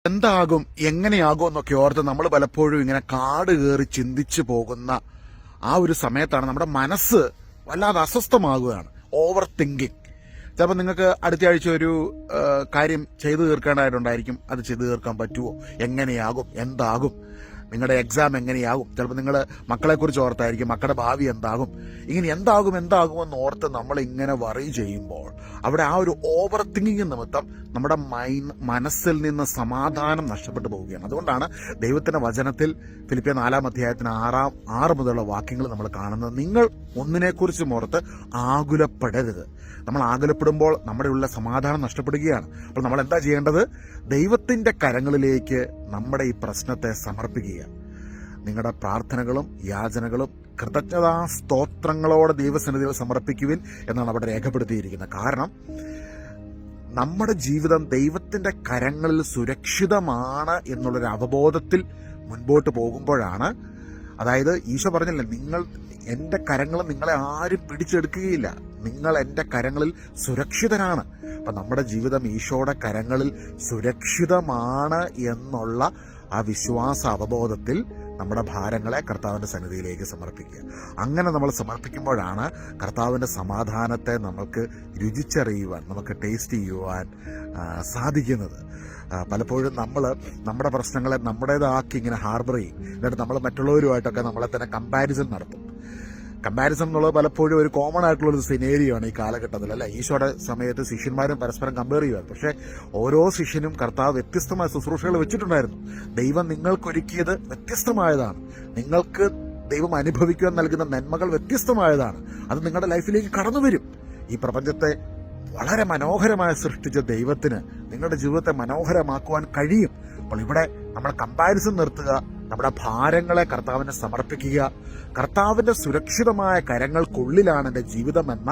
എന്താകും എങ്ങനെയാകും എന്നൊക്കെ ഓർത്ത് നമ്മൾ പലപ്പോഴും ഇങ്ങനെ കാട് കയറി ചിന്തിച്ചു പോകുന്ന ആ ഒരു സമയത്താണ് നമ്മുടെ മനസ്സ് വല്ലാതെ അസ്വസ്ഥമാകുകയാണ്. Over thinking. ചിലപ്പോൾ നിങ്ങൾക്ക് അടുത്ത ആഴ്ച ഒരു കാര്യം ചെയ്തു തീർക്കേണ്ടതായിട്ടുണ്ടായിരിക്കും. അത് ചെയ്തു തീർക്കാൻ പറ്റുമോ, എങ്ങനെയാകും, എന്താകും, നിങ്ങളുടെ എക്സാം എങ്ങനെയാകും, ചിലപ്പോൾ നിങ്ങൾ മക്കളെക്കുറിച്ച് ഓർത്തായിരിക്കും മക്കളുടെ ഭാവി എന്താകും. ഇങ്ങനെ എന്താകുമെന്ന് ഓർത്ത് നമ്മൾ ഇങ്ങനെ വറി ചെയ്യുമ്പോൾ അവിടെ ആ ഒരു ഓവർ തിങ്കിങ് നിമിത്തം നമ്മുടെ മനസ്സിൽ നിന്ന് സമാധാനം നഷ്ടപ്പെട്ടു പോവുകയാണ്. അതുകൊണ്ടാണ് ദൈവത്തിന്റെ വചനത്തിൽ ഫിലിപ്പിയർ 4-ാം അധ്യായത്തിന് 6 മുതലുള്ള വാക്യങ്ങൾ നമ്മൾ കാണുന്നത്. നിങ്ങൾ ഒന്നിനെക്കുറിച്ചും ഓർത്ത് ആകുലപ്പെടരുത്. നമ്മൾ ആകുലപ്പെടുമ്പോൾ നമ്മുടെ ഉള്ള സമാധാനം നഷ്ടപ്പെടുകയാണ്. അപ്പോൾ നമ്മൾ എന്താ ചെയ്യേണ്ടത്? ദൈവത്തിന്റെ കരങ്ങളിലേക്ക് നമ്മുടെ ഈ പ്രശ്നത്തെ സമർപ്പിക്കുക. നിങ്ങളുടെ പ്രാർത്ഥനകളും യാചനകളും കൃതജ്ഞതാ സ്തോത്രങ്ങളോടെ ദൈവസന്നിധിയിൽ സമർപ്പിക്കുവിൻ എന്നാണ് അവിടെ രേഖപ്പെടുത്തിയിരിക്കുന്നത്. കാരണം നമ്മുടെ ജീവിതം ദൈവത്തിന്റെ കരങ്ങളിൽ സുരക്ഷിതമാണ് എന്നുള്ളൊരു അവബോധത്തിൽ മുൻപോട്ട് പോകുമ്പോഴാണ്, അതായത് ഈശോ പറഞ്ഞില്ലേ, നിങ്ങൾ എൻ്റെ കരങ്ങൾ നിങ്ങളെ ആരും പിടിച്ചെടുക്കുകയില്ല, നിങ്ങൾ എൻ്റെ കരങ്ങളിൽ സുരക്ഷിതരാണ്. അപ്പം നമ്മുടെ ജീവിതം ഈശോയുടെ കരങ്ങളിൽ സുരക്ഷിതമാണ് എന്നുള്ള ആ വിശ്വാസ അവബോധത്തിൽ നമ്മുടെ ഭാരങ്ങളെ കർത്താവിൻ്റെ സന്നിധിയിലേക്ക് സമർപ്പിക്കുക. അങ്ങനെ നമ്മൾ സമർപ്പിക്കുമ്പോഴാണ് കർത്താവിൻ്റെ സമാധാനത്തെ നമുക്ക് രുചിച്ചറിയുവാൻ, നമുക്ക് ടേസ്റ്റ് ചെയ്യുവാൻ സാധിക്കുന്നത്. പലപ്പോഴും നമ്മൾ നമ്മുടെ പ്രശ്നങ്ങളെ നമ്മുടേതാക്കി ഇങ്ങനെ ഹാർബർ ചെയ്യും. എന്നിട്ട് നമ്മൾ മറ്റുള്ളവരുമായിട്ടൊക്കെ നമ്മളെ തന്നെ കമ്പാരിസൺ നടത്തും. കമ്പാരിസൺ എന്നുള്ളത് പലപ്പോഴും ഒരു കോമൺ ആയിട്ടുള്ളൊരു സിനേരിയോ ആണ് ഈ കാലഘട്ടത്തിൽ, അല്ലെ? ഈശോയുടെ സമയത്ത് ശിഷ്യന്മാരും പരസ്പരം കമ്പയർ ചെയ്യുമായിരുന്നു. പക്ഷേ ഓരോ ശിഷ്യനും കർത്താവ് വ്യത്യസ്തമായ ശുശ്രൂഷകൾ വെച്ചിട്ടുണ്ടായിരുന്നു. ദൈവം നിങ്ങൾക്കൊരുക്കിയത് വ്യത്യസ്തമായതാണ്. നിങ്ങൾക്ക് ദൈവം അനുഭവിക്കുവാൻ നൽകുന്ന നന്മകൾ വ്യത്യസ്തമായതാണ്. അത് നിങ്ങളുടെ ലൈഫിലേക്ക് കടന്നു വരും. ഈ പ്രപഞ്ചത്തെ വളരെ മനോഹരമായി സൃഷ്ടിച്ച ദൈവത്തിന് നിങ്ങളുടെ ജീവിതത്തെ മനോഹരമാക്കുവാൻ കഴിയും. അപ്പോൾ ഇവിടെ നമ്മൾ കമ്പാരിസൺ നിർത്തുക, നമ്മുടെ ഭാരങ്ങളെ കർത്താവിനെ സമർപ്പിക്കുക. കർത്താവിന്റെ സുരക്ഷിതമായ കരങ്ങൾക്കുള്ളിലാണ് എൻ്റെ ജീവിതമെന്ന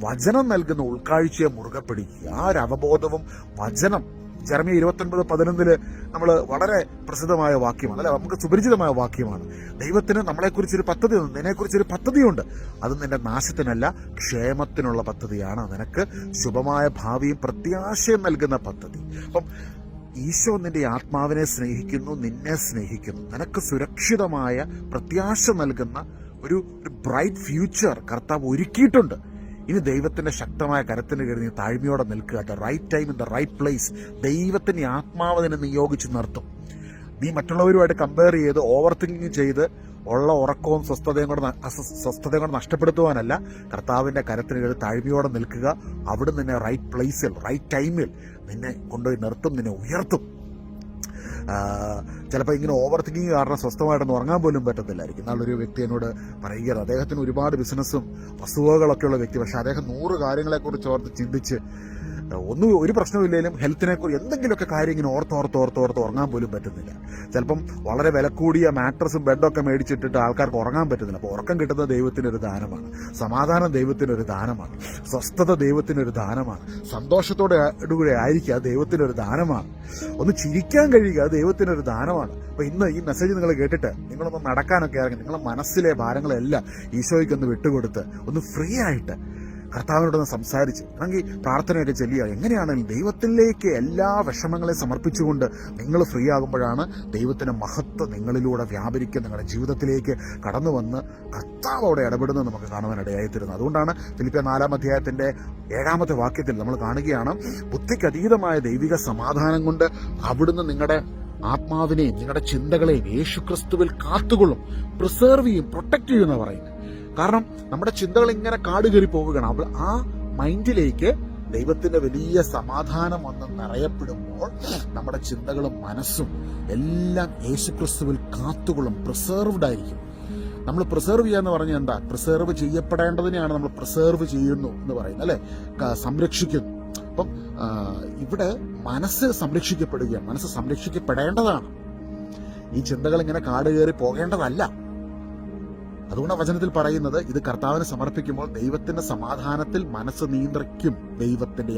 വചനം നൽകുന്ന ഉൾക്കാഴ്ചയെ മുറുകെ പിടിക്കുക. ആ ഒരു അവബോധവും വചനം ജെറമ്യ 29:11 നമ്മൾ വളരെ പ്രസിദ്ധമായ വാക്യമാണ്, അല്ലെ? നമുക്ക് സുപരിചിതമായ വാക്യമാണ്. ദൈവത്തിന് നമ്മളെക്കുറിച്ചൊരു പദ്ധതിയുണ്ട്, നിന്നെക്കുറിച്ചൊരു പദ്ധതിയുണ്ട്. അത് നിന്റെ നാശത്തിനല്ല, ക്ഷേമത്തിനുള്ള പദ്ധതിയാണ്. നിനക്ക് ശുഭമായ ഭാവിയും പ്രത്യാശയും നൽകുന്ന പദ്ധതി. അപ്പം ഈശോ നിന്റെ ആത്മാവിനെ സ്നേഹിക്കുന്നു, നിന്നെ സ്നേഹിക്കുന്നു. നിനക്ക് സുരക്ഷിതമായ പ്രത്യാശ നൽകുന്ന ഒരു ബ്രൈറ്റ് ഫ്യൂച്ചർ കർത്താവ് ഒരുക്കിയിട്ടുണ്ട്. ഇനി ദൈവത്തിന്റെ ശക്തമായ കരത്തിന് കീഴിൽ നീ താഴ്മയോടെ നിൽക്കുക. At right time in the right place. ദൈവത്തിന്റെ ആത്മാവ് നിന്നെ നിയോഗിച്ച് നിർത്തും. നീ മറ്റുള്ളവരുമായിട്ട് കമ്പയർ ചെയ്ത് ഓവർ തിങ്കിങ് ചെയ്ത് ഉള്ള ഉറക്കവും സ്വസ്ഥതയും കൂടെ നഷ്ടപ്പെടുത്തുവാനല്ല, കർത്താവിന്റെ കരത്തിന് കീഴിൽ താഴ്മയോടെ നിൽക്കുക. അവിടെ നിന്നെ റൈറ്റ് പ്ലേസിൽ റൈറ്റ് ടൈമിൽ നിന്നെ കൊണ്ടുപോയി നിർത്തും, നിന്നെ ഉയർത്തും. ചിലപ്പോൾ ഇങ്ങനെ ഓവർ തിങ്കിങ് കാരണം സ്വസ്ഥമായിട്ടൊന്നും ഉറങ്ങാൻ പോലും പറ്റത്തില്ലായിരിക്കും. എന്നാളൊരു വ്യക്തി എന്നോട് പറയുകയാണ്, അദ്ദേഹത്തിന് ഒരുപാട് ബിസിനസ്സും വസ്തുവകളൊക്കെയുള്ള വ്യക്തി, പക്ഷെ അദ്ദേഹം 100 കാര്യങ്ങളെക്കുറിച്ച് ഓർത്ത് ചിന്തിച്ച് ഒരു പ്രശ്നമില്ലെങ്കിലും ഹെൽത്തിനെക്കുറിച്ച് എന്തെങ്കിലുമൊക്കെ കാര്യം ഇങ്ങനെ ഓർത്ത് ഉറങ്ങാൻ പോലും പറ്റുന്നില്ല. ചിലപ്പം വളരെ വില കൂടിയ മാട്രസും ബെഡൊക്കെ മേടിച്ചിട്ടിട്ട് ആൾക്കാർക്ക് ഉറങ്ങാൻ പറ്റുന്നില്ല. അപ്പോൾ ഉറക്കം കിട്ടുന്നത് ദൈവത്തിനൊരു ദാനമാണ്, സമാധാനം ദൈവത്തിനൊരു ദാനമാണ്, സ്വസ്ഥത ദൈവത്തിനൊരു ദാനമാണ്, സന്തോഷത്തോടെ ആയിരിക്കുക അത് ദൈവത്തിനൊരു ദാനമാണ്, ഒന്ന് ചിരിക്കാൻ കഴിയുക അത് ദൈവത്തിനൊരു ദാനമാണ്. അപ്പോൾ ഇന്ന് ഈ മെസ്സേജ് നിങ്ങൾ കേട്ടിട്ട് നിങ്ങളൊന്ന് നടക്കാനൊക്കെ ഇറങ്ങി നിങ്ങളുടെ മനസ്സിലെ ഭാരങ്ങളെല്ലാം ഈശോയ്ക്കൊന്ന് വിട്ടുകൊടുത്ത് ഒന്ന് ഫ്രീ ആയിട്ട് കർത്താവിനോടൊന്ന് സംസാരിച്ച് അല്ലെങ്കിൽ പ്രാർത്ഥനയൊക്കെ ചെല്ലുക. എങ്ങനെയാണെങ്കിലും ദൈവത്തിലേക്ക് എല്ലാ വിഷമങ്ങളെ സമർപ്പിച്ചുകൊണ്ട് നിങ്ങൾ ഫ്രീ ആകുമ്പോഴാണ് ദൈവത്തിന്റെ മഹത്വം നിങ്ങളിലൂടെ വ്യാപരിക്കുക, നിങ്ങളുടെ ജീവിതത്തിലേക്ക് കടന്നു വന്ന് കർത്താവ് അവിടെ ഇടപെടുന്നത് നമുക്ക് കാണുവാനിടയായിത്തീരുന്നത്. അതുകൊണ്ടാണ് ഫിലിപ്പിയർ 4-ാം അധ്യായത്തിന്റെ 7-ാമത്തെ വാക്യത്തിൽ നമ്മൾ കാണുകയാണ്, ബുദ്ധിക്ക് അതീതമായ ദൈവിക സമാധാനം കൊണ്ട് അവിടുന്ന് നിങ്ങളുടെ ആത്മാവിനെയും നിങ്ങളുടെ ചിന്തകളെയും യേശുക്രിസ്തുവിൽ കാത്തുകൊള്ളും, പ്രിസർവ് ചെയ്യും, പ്രൊട്ടക്ട് ചെയ്യുമെന്ന് പറയുന്നത്. കാരണം നമ്മുടെ ചിന്തകൾ ഇങ്ങനെ കാട് കയറി പോവുകയാണ്. അപ്പോൾ ആ മൈൻഡിലേക്ക് ദൈവത്തിന്റെ വലിയ സമാധാനം വന്ന് നിറയപ്പെടുമ്പോൾ നമ്മുടെ ചിന്തകളും മനസ്സും എല്ലാം യേശുക്രിസ്തുവിൽ കാത്തുകൊള്ളും, പ്രിസർവ്ഡ് ആയിരിക്കും. നമ്മൾ പ്രിസർവ് ചെയ്യാന്ന് പറഞ്ഞാൽ എന്താ? പ്രിസർവ് ചെയ്യപ്പെടേണ്ടതിനെയാണ് നമ്മൾ പ്രിസർവ് ചെയ്യുന്നു എന്ന് പറയുന്നത്, അല്ലെ? സംരക്ഷിക്കുന്നു. അപ്പം ഇവിടെ മനസ്സ് സംരക്ഷിക്കപ്പെടുകയാണ്, മനസ്സ് സംരക്ഷിക്കപ്പെടേണ്ടതാണ്. ഈ ചിന്തകൾ ഇങ്ങനെ കാട് കയറി പോകേണ്ടതല്ല. അതുകൊണ്ട് വചനത്തിൽ പറയുന്നത്, ഇത് കർത്താവിന് സമർപ്പിക്കുമ്പോൾ ദൈവത്തിന്റെ സമാധാനത്തിൽ മനസ്സ് നിയന്ത്രിക്കും ദൈവത്തിന്റെ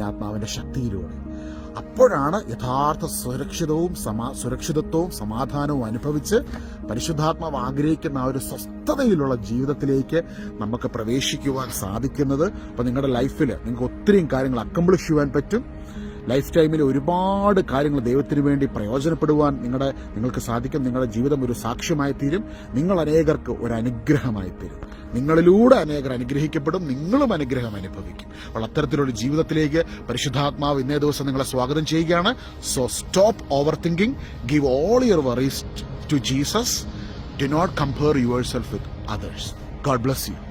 ആത്മാവിന്റെ ശക്തിയിലൂടെ. അപ്പോഴാണ് യഥാർത്ഥ സുരക്ഷിതത്വവും സമാധാനവും അനുഭവിച്ച് പരിശുദ്ധാത്മാവ് ആഗ്രഹിക്കുന്ന ആ ഒരു സ്വസ്ഥതയിലുള്ള ജീവിതത്തിലേക്ക് നമുക്ക് പ്രവേശിക്കുവാൻ സാധിക്കുന്നത്. അപ്പം നിങ്ങളുടെ ലൈഫിൽ നിങ്ങൾക്ക് ഒത്തിരി കാര്യങ്ങൾ അക്കംപ്ലിഷ് ചെയ്യുവാൻ പറ്റും. ലൈഫ് ടൈമിൽ ഒരുപാട് കാര്യങ്ങൾ ദൈവത്തിന് വേണ്ടി പ്രയോജനപ്പെടുവാൻ നിങ്ങൾക്ക് സാധിക്കും. നിങ്ങളുടെ ജീവിതം ഒരു സാക്ഷ്യമായി തീരും. നിങ്ങൾ അനേകർക്ക് ഒരു അനുഗ്രഹമായി തീരും. നിങ്ങളിലൂടെ അനേകർ അനുഗ്രഹിക്കപ്പെടും, നിങ്ങളും അനുഗ്രഹം അനുഭവിക്കും. അപ്പോൾ അത്തരത്തിലൊരു ജീവിതത്തിലേക്ക് പരിശുദ്ധാത്മാവ് ഇന്നേ ദിവസം നിങ്ങളെ സ്വാഗതം ചെയ്യുകയാണ്. So stop overthinking, give all your worries to Jesus. Do not compare yourself with others. God bless you.